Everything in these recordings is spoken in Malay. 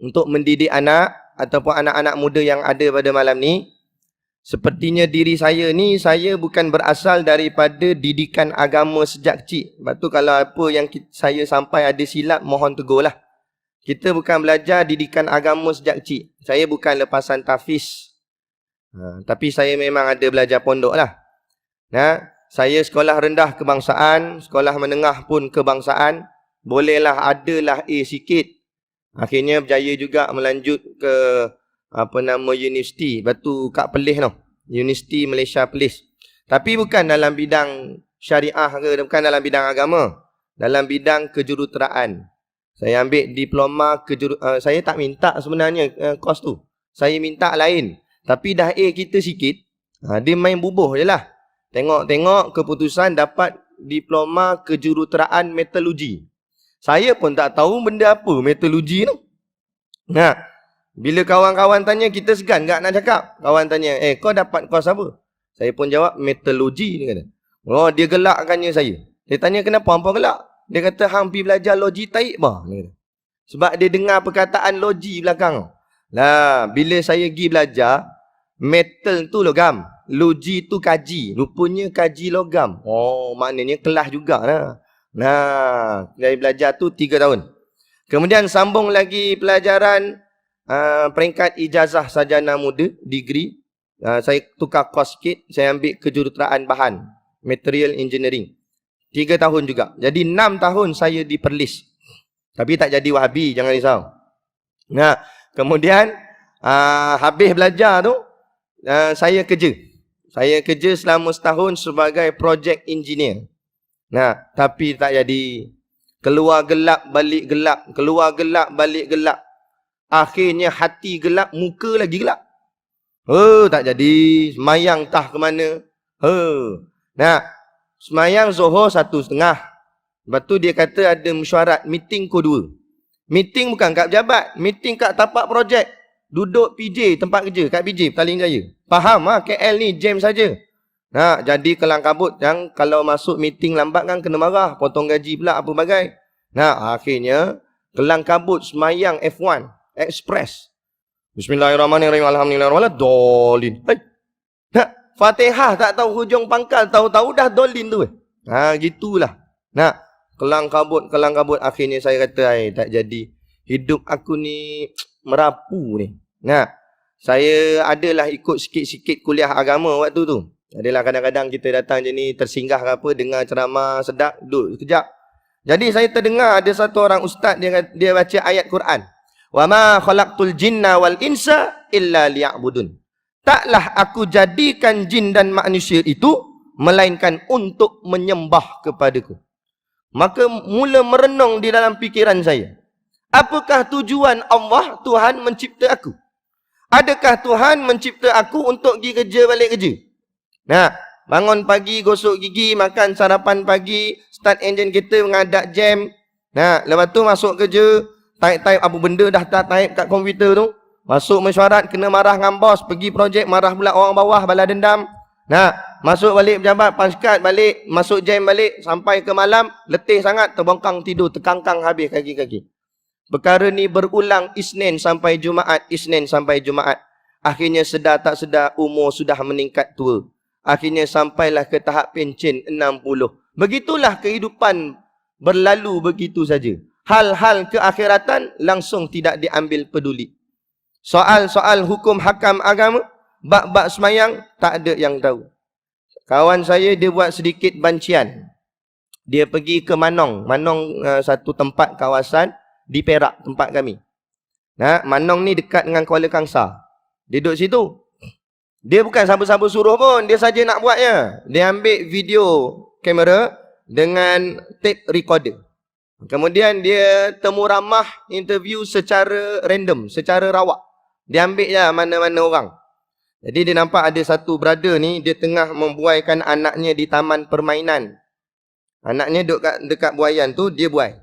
untuk mendidik anak ataupun anak-anak muda yang ada pada malam ni. Sepertinya diri saya ni, saya bukan berasal daripada didikan agama sejak kecil. Sebab tu kalau apa yang saya sampai ada silap, mohon tegur lah. Kita bukan belajar didikan agama sejak kecil. Saya bukan lepasan tahfiz. Tapi saya memang ada belajar pondok lah. Saya sekolah rendah kebangsaan, sekolah menengah pun kebangsaan. Bolehlah adalah A sikit. Akhirnya berjaya juga melanjut ke universiti. Batu kat Perlis tu. Universiti Malaysia Perlis. Tapi bukan dalam bidang syariah ke, bukan dalam bidang agama. Dalam bidang kejuruteraan. Saya ambil diploma saya tak minta sebenarnya kos tu. Saya minta lain. Tapi dah A kita sikit, dia main bubuh je lah. Tengok-tengok keputusan dapat diploma kejuruteraan metalurgi. Saya pun tak tahu benda apa metalurgi tu. Bila kawan-kawan tanya, kita segan tak nak cakap. Kawan tanya, kau dapat kos apa? Saya pun jawab, metalurgi. Dia kata. Oh, dia gelakkannya saya. Dia tanya, kenapa hampa gelak? Dia kata, hang pergi belajar logi taik bah. Sebab dia dengar perkataan logi belakang. Lah, bila saya pergi belajar, metal tu logam. Logi tu kaji. Rupanya kaji logam. Oh, maknanya kelas jugalah. Saya belajar tu 3 tahun. Kemudian sambung lagi pelajaran peringkat ijazah sarjana muda, degree. Saya tukar kos sikit, saya ambil kejuruteraan bahan, material engineering. 3 tahun juga. Jadi 6 tahun saya di Perlis. Tapi tak jadi Wahabi, jangan risau. Kemudian habis belajar tu, saya kerja. Saya kerja selama setahun sebagai project engineer. Tapi tak jadi. Keluar gelap, balik gelap. Keluar gelap, balik gelap. Akhirnya hati gelap, muka lagi gelap. Tak jadi. Semayang tah ke mana. Semayang Zohor 1:30. Lepas tu dia kata ada mesyuarat, meeting pukul 2. Meeting bukan kat pejabat. Meeting kat tapak projek. Duduk PJ, tempat kerja. Kat PJ, Petaling Jaya. Faham KL ni jam saja. Jadi kelang kabut yang kalau masuk meeting lambat kan kena marah. Potong gaji pula apa bagai. Akhirnya kelang kabut semayang F1. Express. Bismillahirrahmanirrahim. Alhamdulillahirrahmanirrahim. Dolin. Fatihah tak tahu hujung pangkal. Tahu-tahu dah dolin tu. Gitulah. Kelang kabut. Akhirnya saya kata, tak jadi. Hidup aku ni merapu ni. Saya adalah ikut sikit-sikit kuliah agama waktu tu. Adalah kadang-kadang kita datang je ni tersinggah ke apa, dengar ceramah sedap, duduk sekejap. Jadi saya terdengar ada satu orang ustaz, dia baca ayat Quran. Wa ma khalaqtul jinna wal insa illa liya'budun. Taklah aku jadikan jin dan manusia itu melainkan untuk menyembah kepadaku. Maka mula merenung di dalam fikiran saya. Apakah tujuan Allah, Tuhan mencipta aku? Adakah Tuhan mencipta aku untuk pergi kerja balik kerja? Bangun pagi, gosok gigi, makan sarapan pagi, start enjin kereta, mengadap jam. Lepas tu masuk kerja, type apa benda dah tak type kat komputer tu. Masuk mesyuarat, kena marah dengan bos, pergi projek, marah pula orang bawah, balas dendam. Masuk balik pejabat, pangkat balik, masuk jam balik, sampai ke malam, letih sangat, terbongkang tidur, terkangkang habis kaki-kaki. Perkara ni berulang Isnin sampai Jumaat, Isnin sampai Jumaat. Akhirnya sedar tak sedar, umur sudah meningkat tua. Akhirnya sampailah ke tahap pencen 60. Begitulah kehidupan berlalu begitu saja. Hal-hal keakhiratan langsung tidak diambil peduli. Soal-soal hukum hakam agama, bab-bab semayang, tak ada yang tahu. Kawan saya dia buat sedikit bancian. Dia pergi ke Manong. Manong satu tempat kawasan di Perak, tempat kami. Manong ni dekat dengan Kuala Kangsar. Dia duduk situ. Dia bukan siapa-siapa suruh pun, dia saja nak buatnya. Dia ambil video kamera dengan tape recorder. Kemudian dia temu ramah interview secara random, secara rawak. Dia ambil je mana-mana orang. Jadi dia nampak ada satu brother ni, dia tengah membuaikan anaknya di taman permainan. Anaknya duduk dekat buaian tu, dia buai.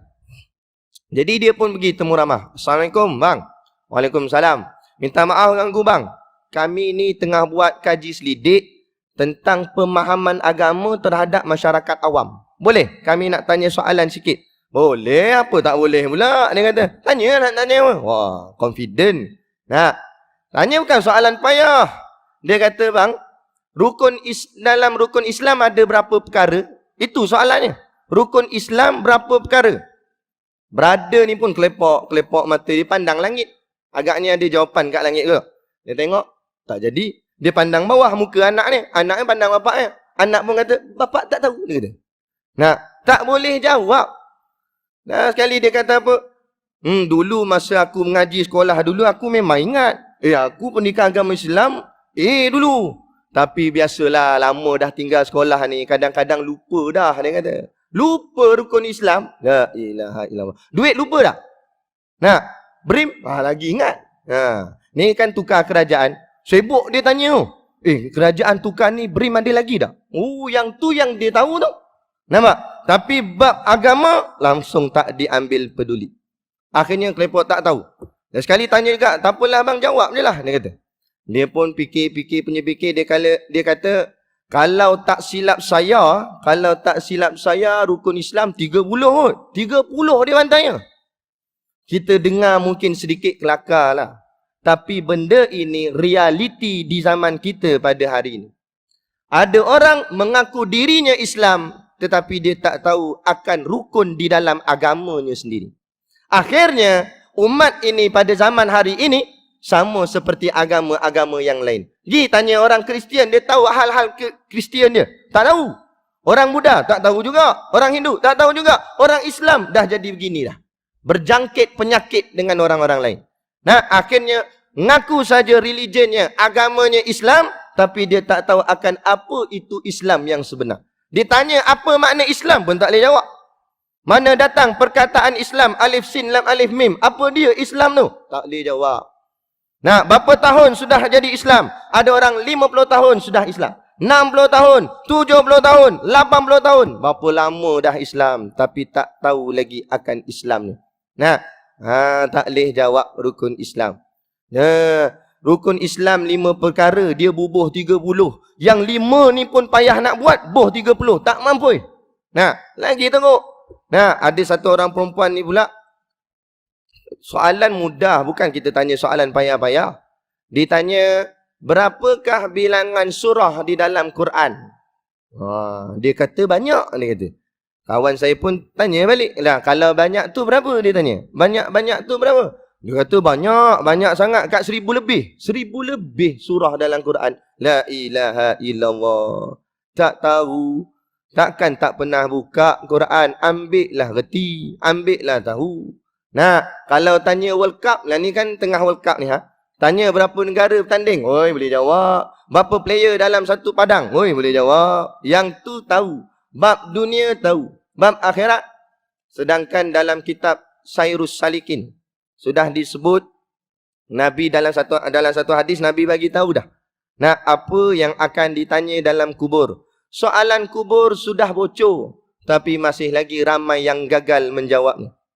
Jadi dia pun pergi temu ramah. Assalamualaikum bang. Waalaikumsalam. Minta maaf ganggu bang. Kami ni tengah buat kaji selidik tentang pemahaman agama terhadap masyarakat awam. Boleh? Kami nak tanya soalan sikit. Boleh, apa tak boleh pula? Dia kata, tanya nak tanya apa? Wah, confident. Nah, tanya bukan soalan payah. Dia kata, bang, dalam rukun Islam ada berapa perkara? Itu soalannya. Rukun Islam berapa perkara? Brother ni pun kelepok mata, dia pandang langit. Agaknya ada jawapan kat langit ke? Dia tengok, tak jadi. Dia pandang bawah muka anak ni. Anak ni pandang bapak ni. Anak pun kata, bapak tak tahu. Dia kata. Nah, tak boleh jawab. Nah, sekali dia kata apa? Dulu masa aku mengaji sekolah dulu, aku memang ingat. Aku pendidikan agama Islam. Dulu. Tapi biasalah, lama dah tinggal sekolah ni. Kadang-kadang lupa dah, dia kata. Lupa rukun Islam. La ilaha illallah. Duit lupa dah. Nah, BRIM, lagi ingat. Ni kan tukar kerajaan. Sibuk dia tanya tu. Kerajaan tukar ni BRIM ada lagi dah? Yang tu yang dia tahu tu. Nampak? Tapi bab agama, langsung tak diambil peduli. Akhirnya kelepot tak tahu. Dan sekali tanya juga, tak apalah bang, jawab je lah. Dia kata. Dia pun fikir, dia kata, kalau tak silap saya, rukun Islam 30 kot. 30 dia bantanya. Kita dengar mungkin sedikit kelakar lah. Tapi benda ini realiti di zaman kita pada hari ini. Ada orang mengaku dirinya Islam, tetapi dia tak tahu akan rukun di dalam agamanya sendiri. Akhirnya, umat ini pada zaman hari ini, sama seperti agama-agama yang lain. Pergi tanya orang Kristian, dia tahu hal-hal Kristian dia? Tak tahu. Orang Buddha tak tahu juga. Orang Hindu tak tahu juga. Orang Islam dah jadi begini dah. Berjangkit penyakit dengan orang-orang lain. Nah, akhirnya ngaku saja religionnya, agamanya Islam, tapi dia tak tahu akan apa itu Islam yang sebenar. Ditanya apa makna Islam pun tak boleh jawab. Mana datang perkataan Islam, alif sin lam alif mim, apa dia Islam tu? Tak boleh jawab. Nah, berapa tahun sudah jadi Islam? Ada orang 50 tahun sudah Islam, 60 tahun, 70 tahun, 80 tahun. Berapa lama dah Islam, tapi tak tahu lagi akan Islam ni. Nah, tak boleh jawab rukun Islam. Nah, rukun Islam 5 perkara, dia bubuh 30. Yang 5 ni pun payah nak buat, buh 30, tak mampu. Nah, lagi tengok. Nah, ada satu orang perempuan ni pula, soalan mudah, bukan kita tanya soalan payah-payah. Ditanya, berapakah bilangan surah di dalam Quran? Dia kata banyak, dia kata. Kawan saya pun tanya balik, lah kalau banyak tu berapa, dia tanya. Banyak-banyak tu berapa? Dia kata banyak sangat, kat 1000 lebih. 1000 lebih surah dalam Quran. La ilaha illallah. Tak tahu. Takkan tak pernah buka Quran. Ambillah reti. Ambillah tahu. Nah, kalau tanya World Cup, lah ni kan tengah World Cup ni Tanya berapa negara bertanding. Oi, boleh jawab. Berapa player dalam satu padang. Oi, boleh jawab. Yang tu tahu. Bab dunia tahu. Bab akhirat. Sedangkan dalam kitab Sairus Salikin sudah disebut, Nabi dalam satu hadis, Nabi bagi tahu dah. Nah, apa yang akan ditanya dalam kubur. Soalan kubur sudah bocor, tapi masih lagi ramai yang gagal menjawabnya.